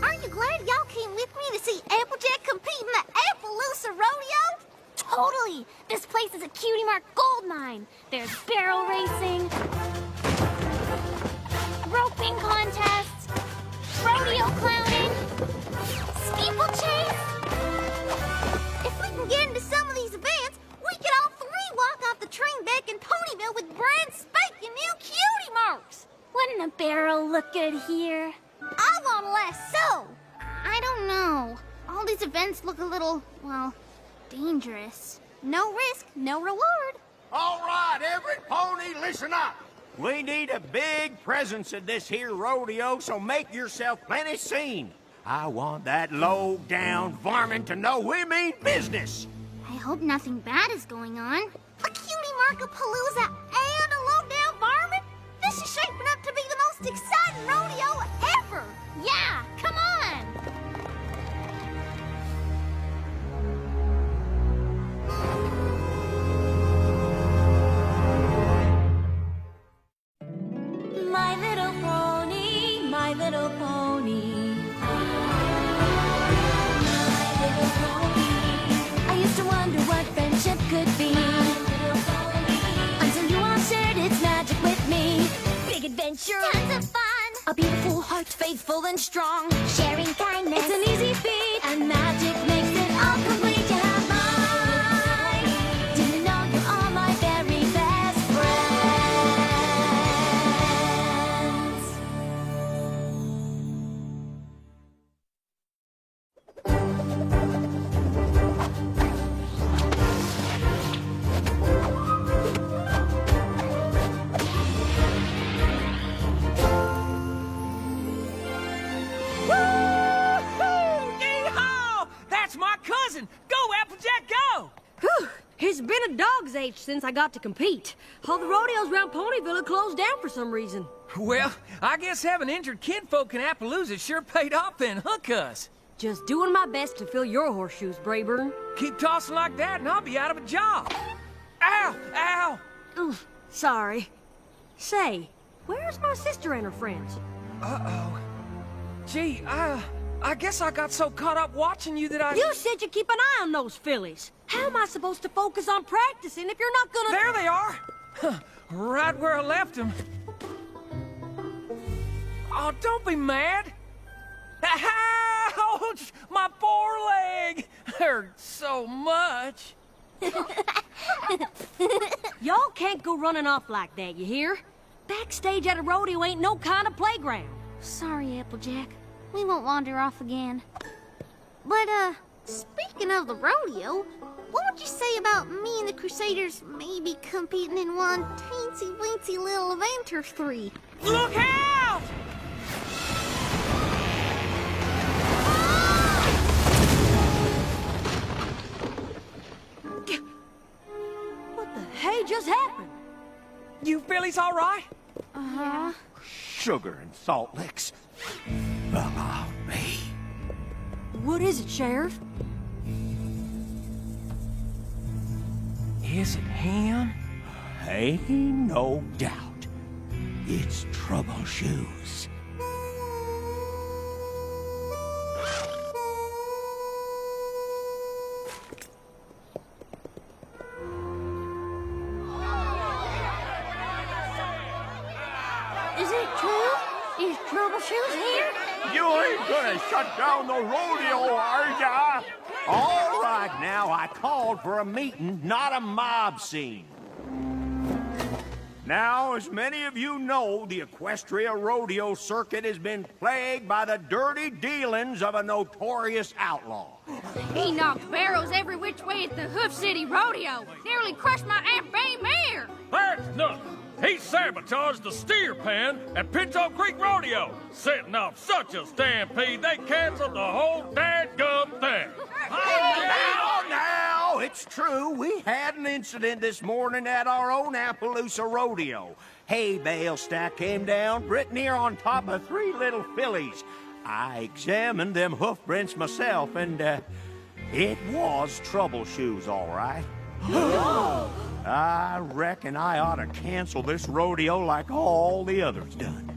Aren't you glad y'all came with me to see Applejack compete in the Appleloosa rodeo? Totally! This place is a cutie mark gold mine. There's barrel racing, roping contests, rodeo clowning, steeplechase. If we can get into some of these events, we can all three walk off the train back in Ponyville with brand spanking new cutie marks. Wouldn't a barrel look good here? I want a lasso. I don't know. All these events look a little, well, dangerous. No risk, no reward. All right, every pony, listen up. We need a big presence at this here rodeo, so make yourself plenty seen. I want that low-down varmint to know we mean business. I hope nothing bad is going on. A cutie mark-a-palooza and a low-down varmint? This is shaping up to be the most exciting rodeo ever! Yeah, come on! My little pony, my little pony. My little pony. I used to wonder what friendship could be. Until you all shared its magic with me. Big adventure, Tons of fun! a beautiful heart, faithful and strong. Sharing kindness. It's an easy feat, and magic makes it all complete. You have mine. Do you know you're all my very best friends? Woo-hoo! Yee-haw! That's my cousin! Go, Applejack, go! Whew, it's been a dog's age since I got to compete. All the rodeos around Ponyville have closed down for some reason. Well, I guess having injured kinfolk in Appaloosa sure paid off then, huh, cuz? Just doing my best to fill your horseshoes, Brayburn. Keep tossing like that and I'll be out of a job. Ow! Ow! Ooh, sorry. Say, where's my sister and her friends? Uh-oh. Gee, I guess I got so caught up watching you that I... You said you keep an eye on those fillies. How am I supposed to focus on practicing if you're not gonna... There they are! Huh, right where I left them. Oh, don't be mad! Ouch! My poor leg! Hurts so much. Y'all can't go running off like that, you hear? Backstage at a rodeo ain't no kind of playground. Sorry, Applejack. We won't wander off again. But, speaking of the rodeo, what would you say about me and the Crusaders maybe competing in one teensy-weensy little event or three? Look out! What the hey just happened? You fillies all right? Uh-huh. Sugar and salt licks. Fell off me. What is it, Sheriff? Is it him? Ain't no doubt. It's Trouble Shoes. Is it true? Is Trouble Shoes here? You ain't gonna shut down the rodeo, are ya? All right, now, I called for a meeting, not a mob scene. Now, as many of you know, the Equestria rodeo circuit has been plagued by the dirty dealings of a notorious outlaw. He knocked barrels every which way at the Hoof City Rodeo. Nearly crushed my Aunt Bay mare. That's nothing. He sabotaged the steer pen at Pinto Creek Rodeo, setting off such a stampede they canceled the whole dadgum thing. Now, it's true. We had an incident this morning at our own Appleloosa rodeo. Hay bale stack came down, Brittany on top of 3 little fillies. I examined them hoof prints myself, and it was Trouble Shoes, all right. I reckon I ought to cancel this rodeo like all the others done.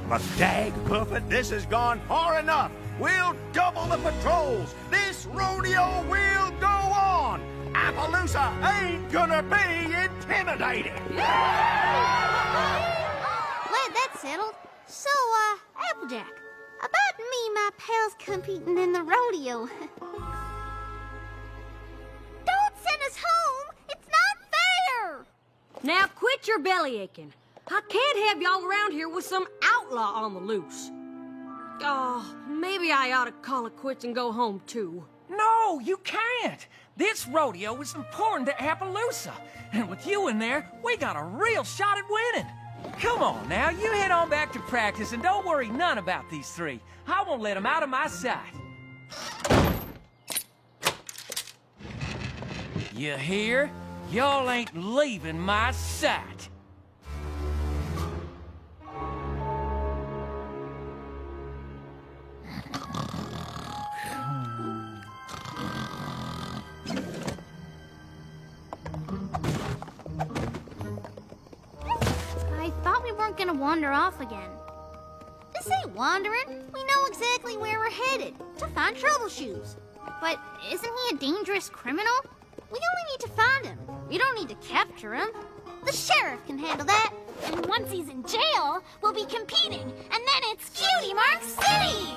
But dagpuffit, this has gone far enough. We'll double the patrols. This rodeo will go on. Appleloosa ain't gonna be intimidated. Glad that's settled. So, Applejack, about me and my pals competing in the rodeo. Don't send us home! It's not fair! Now quit your belly aching. I can't have y'all around here with some outlaw on the loose. Oh, maybe I ought to call it quits and go home, too. No, you can't. This rodeo is important to Appleloosa. And with you in there, we got a real shot at winning. Come on now, you head on back to practice and don't worry none about these three. I won't let them out of my sight. You hear? Y'all ain't leaving my sight. I thought we weren't gonna wander off again. This ain't wandering. We know exactly where we're headed, to find Troubleshoes. But isn't he a dangerous criminal? We only need to find him. We don't need to capture him. The sheriff can handle that. And once he's in jail, we'll be competing, and then it's Cutie Mark City!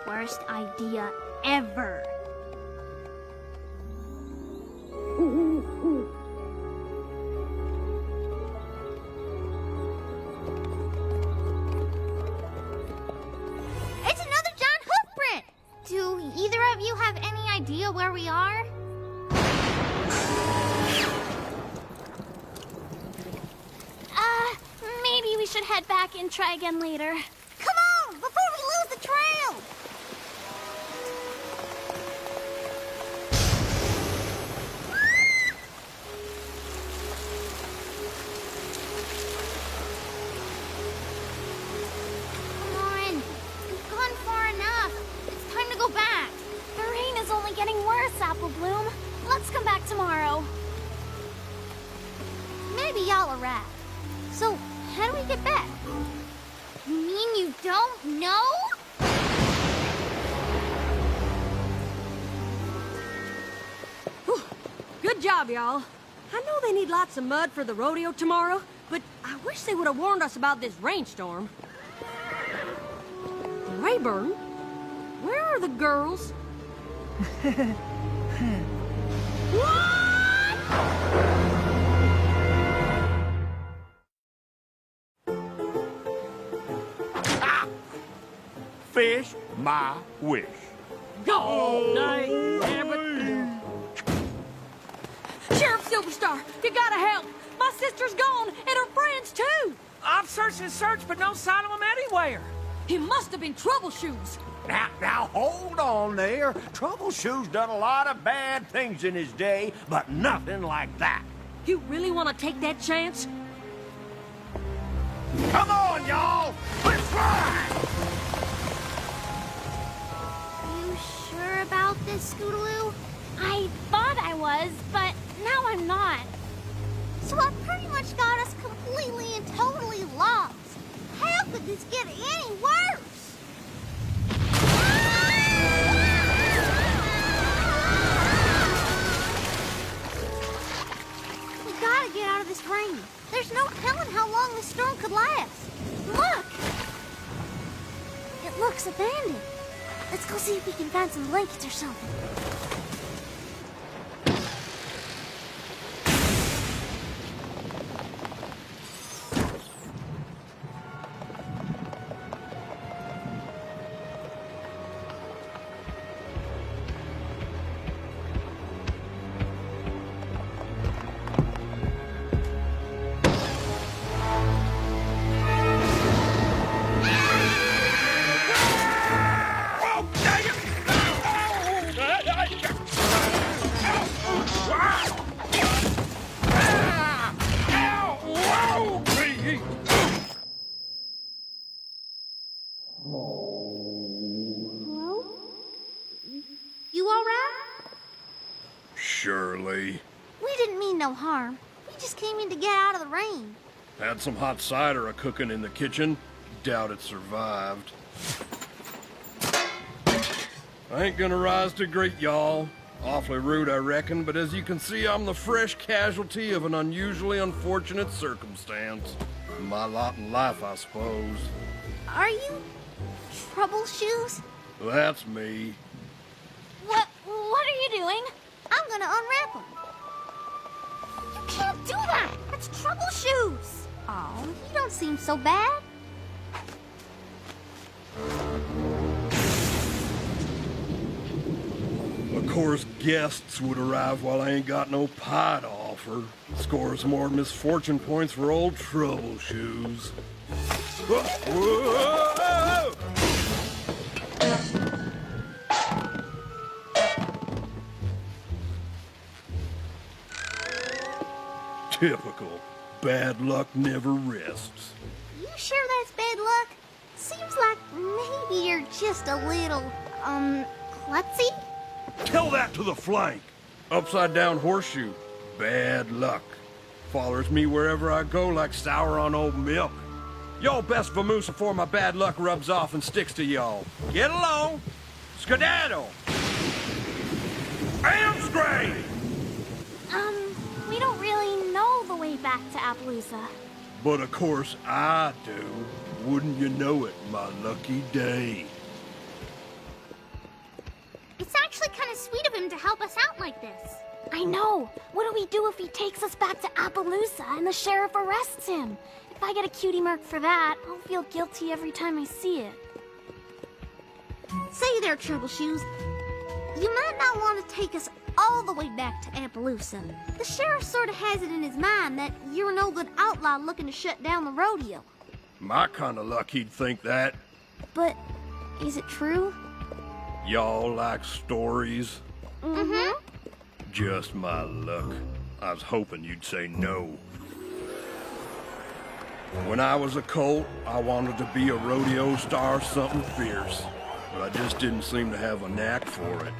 Worst idea ever. It's another giant hoof print! Do either of you have any idea where we are? Maybe we should head back and try again later. Come on, before we lose the trail! Come on, we've gone far enough. It's time to go back. The rain is only getting worse, Apple Bloom. Let's come back tomorrow. Maybe y'all are right. So, how do we get back? You mean you don't know? Whew. Good job, y'all. I know they need lots of mud for the rodeo tomorrow, but I wish they would have warned us about this rainstorm. Rayburn, where are the girls? Fish my wish. Go, dang it. Sheriff Silverstar, you gotta help. My sister's gone, and her friends, too. I've searched and searched, but no sign of them anywhere. It must have been Troubleshoes. Now, hold on there. Troubleshoes done a lot of bad things in his day, but nothing like that. You really want to take that chance? Come on, y'all! Let's ride! You sure about this, Scootaloo? I thought I was, but now I'm not. So I pretty much got us completely and totally lost. How could this get any worse? We gotta get out of this rain. There's no telling how long this storm could last. Look! It looks abandoned. Let's go see if we can find some blankets or something. Oh, dang it! all right? Surely. We didn't mean no harm. We just came in to get out of the rain. Had some hot cider a-cooking in the kitchen. Doubt it survived. I ain't gonna rise to greet y'all. Awfully rude, I reckon, but as you can see, I'm the fresh casualty of an unusually unfortunate circumstance. My lot in life, I suppose. Are you Troubleshoes? That's me. What are you doing? I'm gonna unwrap them. You can't do that! That's Troubleshoes! Oh, you don't seem so bad. Of course, guests would arrive while I ain't got no pie to offer. Scores more misfortune points for old Troubleshoes. Whoa! Typical. Bad luck never rests. You sure that's bad luck? Seems like maybe you're just a little, klutzy? Tell that to the flank. Upside down horseshoe. Bad luck. Follows me wherever I go like sour on old milk. Y'all best vamoose before my bad luck rubs off and sticks to y'all. Get along. Skedaddle. Amstray! We don't really know the way back to Appleloosa. But of course I do. Wouldn't you know it, my lucky day. It's actually kind of sweet of him to help us out like this. I know. What do we do if he takes us back to Appleloosa and the sheriff arrests him? If I get a cutie mark for that, I'll feel guilty every time I see it. Say there, Troubleshoes. You might not want to take us all the way back to Appleloosa. The sheriff sort of has it in his mind that you're a no-good outlaw looking to shut down the rodeo. My kind of luck he'd think that. But is it true? Y'all like stories? Mm-hmm. Just my luck. I was hoping you'd say no. When I was a colt, I wanted to be a rodeo star, something fierce. But I just didn't seem to have a knack for it.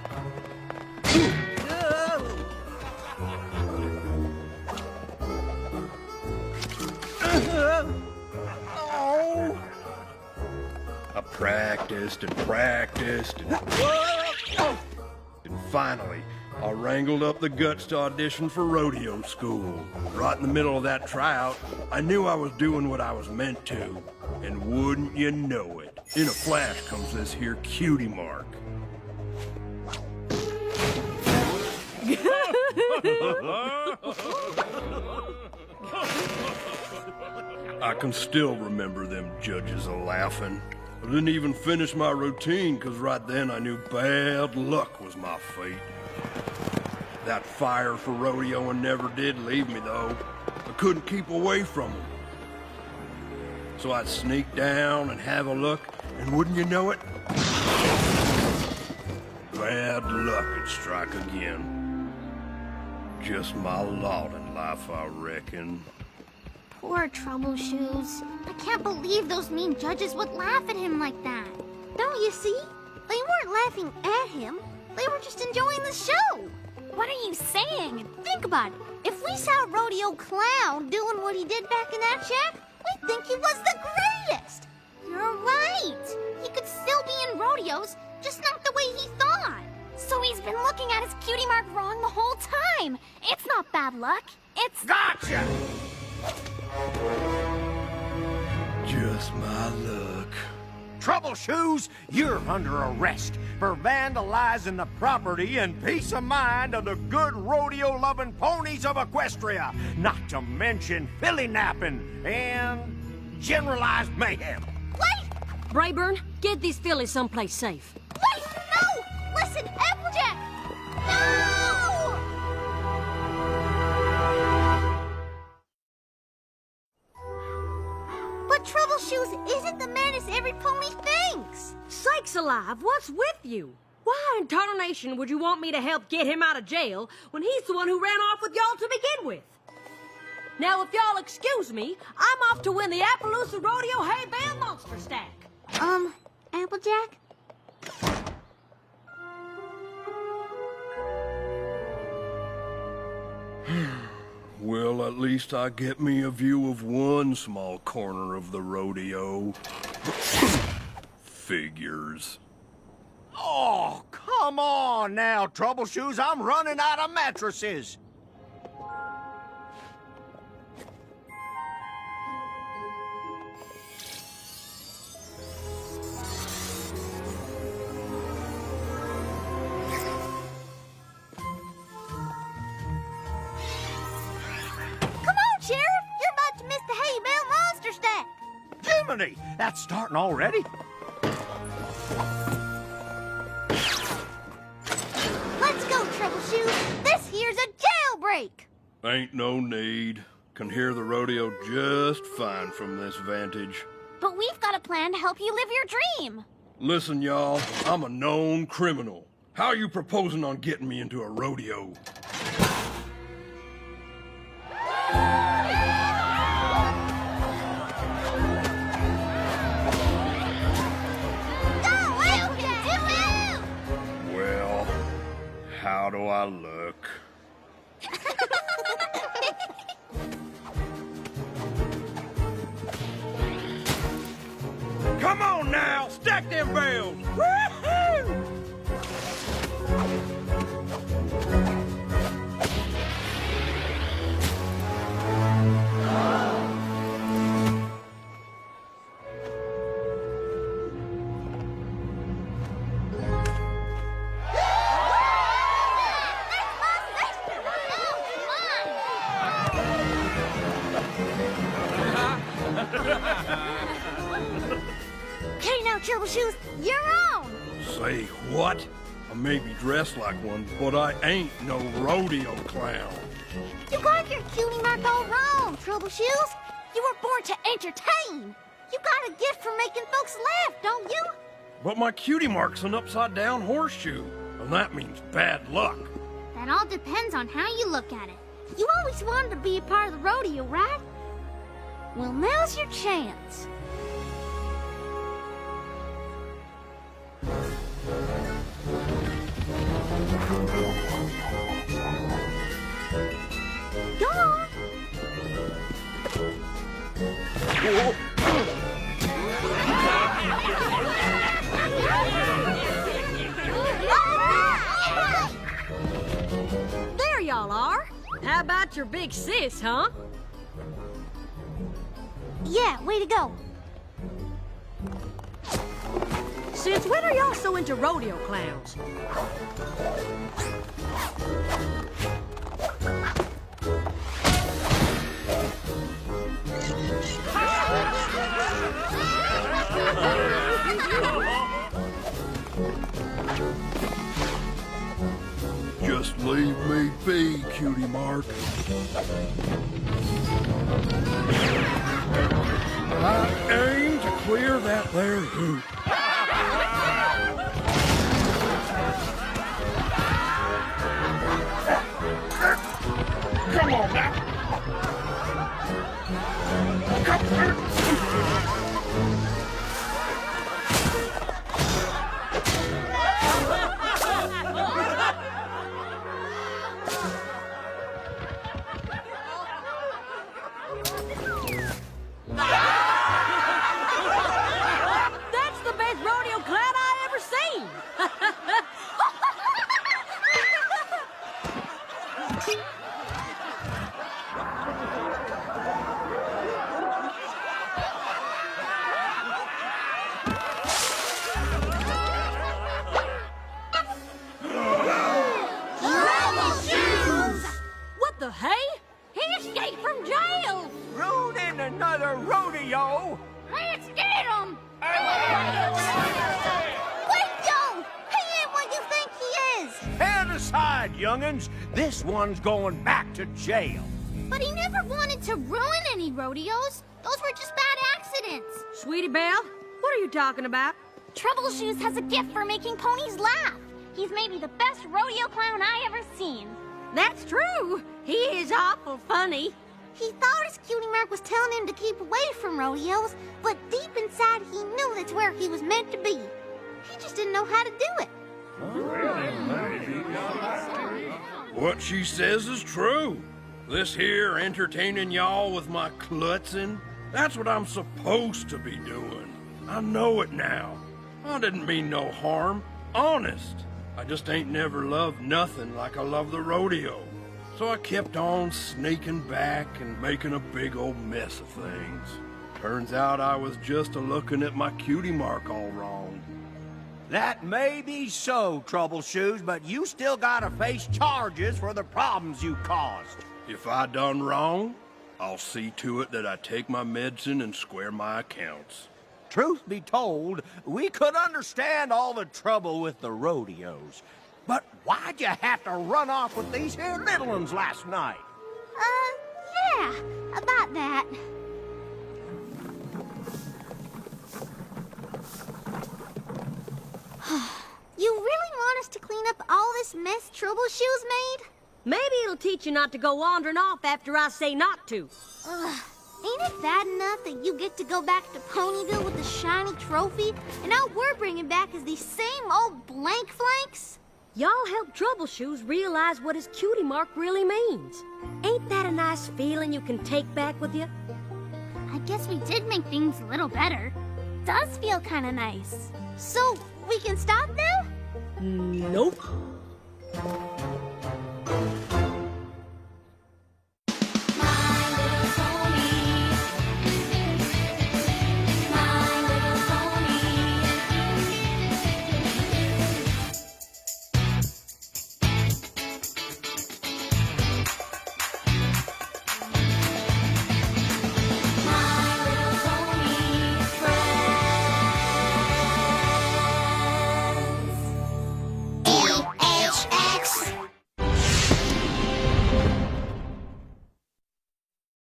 I practiced and practiced and finally, I wrangled up the guts to audition for rodeo school. Right in the middle of that tryout, I knew I was doing what I was meant to. And wouldn't you know it, in a flash comes this here cutie mark. I can still remember them judges a-laughing. I didn't even finish my routine, because right then I knew bad luck was my fate. That fire for rodeoing never did leave me, though. I couldn't keep away from them. So I'd sneak down and have a look, and wouldn't you know it? Bad luck would strike again. Just my lot in life, I reckon. Poor Troubleshoes. I can't believe those mean judges would laugh at him like that. Don't you see? They weren't laughing at him. They were just enjoying the show. What are you saying? Think about it. If we saw a rodeo clown doing what he did back in that shack, we'd think he was the greatest. You're right. He could still be in rodeos, just not the way he thought. So he's been looking at his cutie mark wrong the whole time. It's not bad luck. It's... Gotcha! Just my luck. Troubleshoes, you're under arrest for vandalizing the property and peace of mind of the good rodeo-loving ponies of Equestria, not to mention filly napping and generalized mayhem. Wait! Brayburn, get these fillies someplace safe. Wait! No! Listen, Applejack! No! But Troubleshoes isn't the menace every pony thinks. Sakes alive, what's with you? Why in tarnation would you want me to help get him out of jail when he's the one who ran off with y'all to begin with? Now, if y'all excuse me, I'm off to win the Appleloosa Rodeo Hay Bale Monster Stack. Applejack? Well, at least I get me a view of one small corner of the rodeo. Figures. Oh, come on now, Troubleshoes. I'm running out of mattresses. Sheriff, you're about to miss the hay bale monster stack. Jiminy, that's starting already? Let's go, Troubleshoes. This here's a jailbreak. Ain't no need. Can hear the rodeo just fine from this vantage. But we've got a plan to help you live your dream. Listen, y'all, I'm a known criminal. How you proposing on getting me into a rodeo? Well, how do I look? Come on now, stack them bales! Woo-hoo! Okay, now, Troubleshoes, you're on. Say what? I may be dressed like one, but I ain't no rodeo clown. You got your cutie mark all wrong, Troubleshoes. You were born to entertain. You got a gift for making folks laugh, don't you? But my cutie mark's an upside-down horseshoe, and that means bad luck. That all depends on how you look at it. You always wanted to be a part of the rodeo, right? Well, now's your chance. Go on. There y'all are. How about your big sis, huh? Yeah, way to go. Since when are y'all so into rodeo clowns? Just leave me be, cutie mark. I aim to clear that there hoop. Come on now. That's the best rodeo clown I ever seen. What the hey? He escaped from jail. Ruining another rodeo? Let's get him! Wait, Joe! He ain't what you think he is! Head aside, young'uns. This one's going back to jail. But he never wanted to ruin any rodeos. Those were just bad accidents. Sweetie Belle, what are you talking about? Troubleshoes has a gift for making ponies laugh. He's maybe the best rodeo clown I ever seen. That's true. He is awful funny. He thought his cutie mark was telling him to keep away from rodeos, but deep inside he knew that's where he was meant to be. He just didn't know how to do it. What she says is true. This here entertaining y'all with my klutzing? That's what I'm supposed to be doing. I know it now. I didn't mean no harm. Honest. I just ain't never loved nothing like I love the rodeo. So I kept on sneaking back and making a big old mess of things. Turns out I was just a-looking at my cutie mark all wrong. That may be so, Troubleshoes, but you still gotta face charges for the problems you caused. If I done wrong, I'll see to it that I take my medicine and square my accounts. Truth be told, we could understand all the trouble with the rodeos. But why'd you have to run off with these here little ones last night? Yeah, about that. You really want us to clean up all this mess Troubleshoes made? Maybe it'll teach you not to go wandering off after I say not to. Ugh. Ain't it bad enough that you get to go back to Ponyville with the shiny trophy, and all we're bringing back is these same old blank flanks? Y'all help Troubleshoes realize what his cutie mark really means. Ain't that a nice feeling you can take back with you? I guess we did make things a little better. Does feel kind of nice. So, we can stop now? Nope.